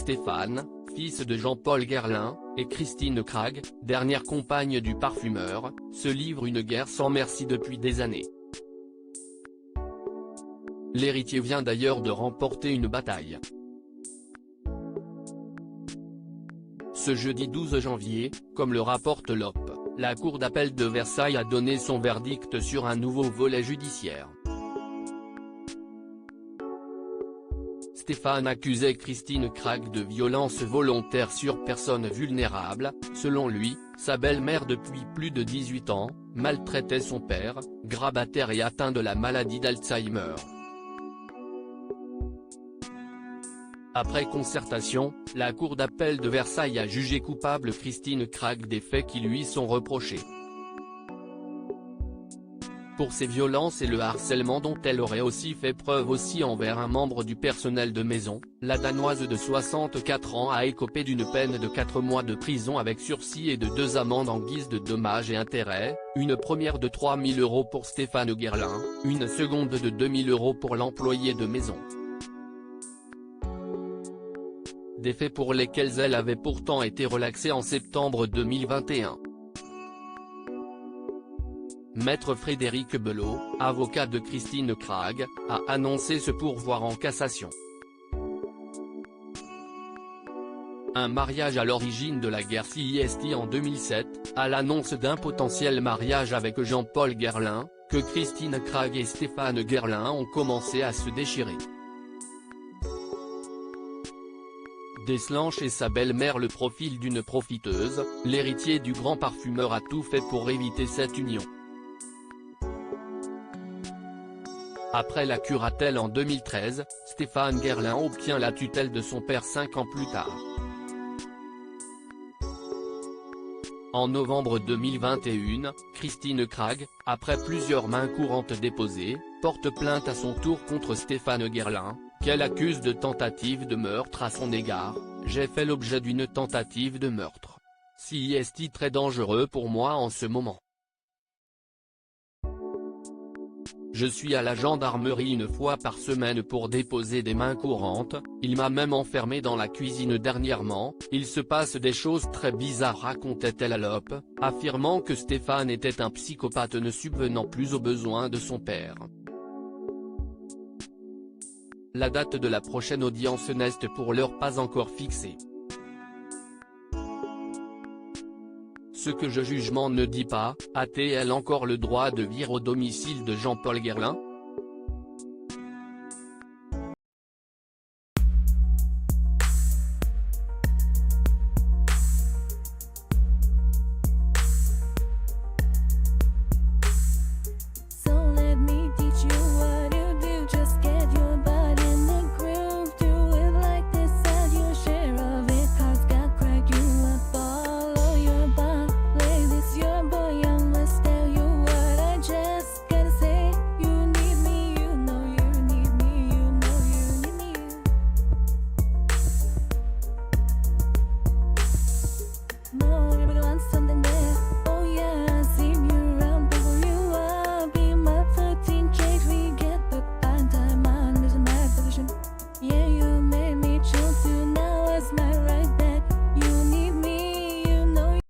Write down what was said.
Stéphane, fils de Jean-Paul Guerlain, et Christine Krag, dernière compagne du parfumeur, se livrent une guerre sans merci depuis des années. L'héritier vient d'ailleurs de remporter une bataille. Ce jeudi 12 janvier, comme le rapporte l'OP, la Cour d'appel de Versailles a donné son verdict sur un nouveau volet judiciaire. Stéphane accusait Christine Krag de violence volontaire sur personne vulnérable. Selon lui, sa belle-mère depuis plus de 18 ans, maltraitait son père, grabataire et atteint de la maladie d'Alzheimer. Après concertation, la Cour d'appel de Versailles a jugé coupable Christine Krag des faits qui lui sont reprochés. Pour ces violences et le harcèlement dont elle aurait aussi fait preuve aussi envers un membre du personnel de maison, la Danoise de 64 ans a écopé d'une peine de 4 mois de prison avec sursis et de 2 amendes en guise de dommages et intérêts, une première de 3 000 € pour Stéphane Guerlain, une seconde de 2 000 € pour l'employé de maison. Des faits pour lesquels elle avait pourtant été relaxée en septembre 2021. Maître Frédéric Belot, avocat de Christine Krag, a annoncé se pourvoir en cassation. Un mariage à l'origine de la guerre CIST en 2007, à l'annonce d'un potentiel mariage avec Jean-Paul Guerlain, que Christine Krag et Stéphane Guerlain ont commencé à se déchirer. Décelant chez sa belle-mère le profil d'une profiteuse, l'héritier du grand parfumeur a tout fait pour éviter cette union. Après la curatelle en 2013, Stéphane Guerlain obtient la tutelle de son père 5 ans plus tard. En novembre 2021, Christine Krag, après plusieurs mains courantes déposées, porte plainte à son tour contre Stéphane Guerlain, qu'elle accuse de tentative de meurtre à son égard. J'ai fait l'objet d'une tentative de meurtre. CIST très dangereux pour moi en ce moment. Je suis à la gendarmerie une fois par semaine pour déposer des mains courantes, il m'a même enfermé dans la cuisine dernièrement, il se passe des choses très bizarres racontait-elle à l'OP, affirmant que Stéphane était un psychopathe ne subvenant plus aux besoins de son père. La date de la prochaine audience n'est pour l'heure pas encore fixée. Ce que ce jugement ne dit pas, a-t-elle encore le droit de vivre au domicile de Jean-Paul Guerlain ?